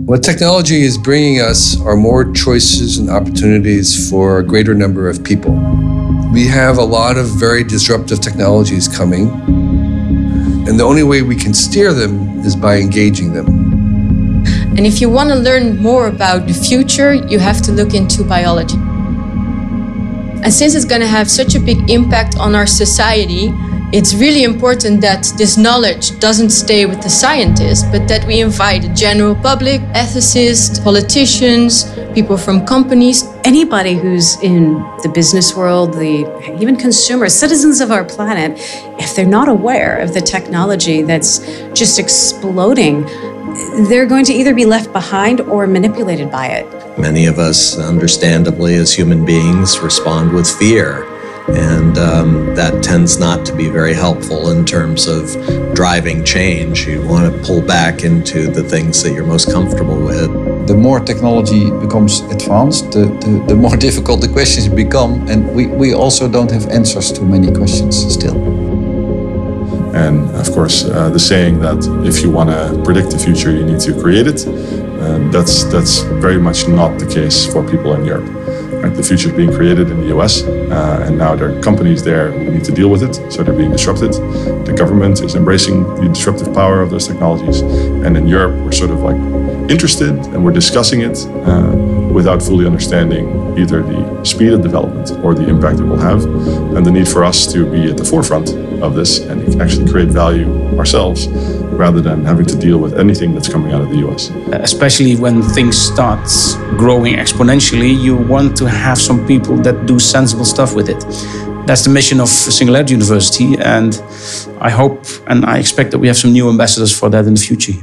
What technology is bringing us are more choices and opportunities for a greater number of people. We have a lot of very disruptive technologies coming, and the only way we can steer them is by engaging them. And if you want to learn more about the future, you have to look into biology. And since it's going to have such a big impact on our society, it's really important that this knowledge doesn't stay with the scientists, but that we invite the general public, ethicists, politicians, people from companies. Anybody who's in the business world, even consumers, citizens of our planet, if they're not aware of the technology that's just exploding, they're going to either be left behind or manipulated by it. Many of us, understandably, as human beings, respond with fear. And that tends not to be very helpful in terms of driving change. You want to pull back into the things that you're most comfortable with. The more technology becomes advanced, the more difficult the questions become. And we also don't have answers to many questions still. And of course, the saying that if you want to predict the future, you need to create it. That's very much not the case for people in Europe. Right? The future is being created in the US, and now there are companies there who need to deal with it, so they're being disrupted. The government is embracing the disruptive power of those technologies. And in Europe, we're sort of like interested and we're discussing it without fully understanding either the speed of development or the impact it will have, and the need for us to be at the forefront of this and actually create value ourselves rather than having to deal with anything that's coming out of the US. Especially when things start growing exponentially, you want to have some people that do sensible stuff with it. That's the mission of Singularity University, and I hope and I expect that we have some new ambassadors for that in the future.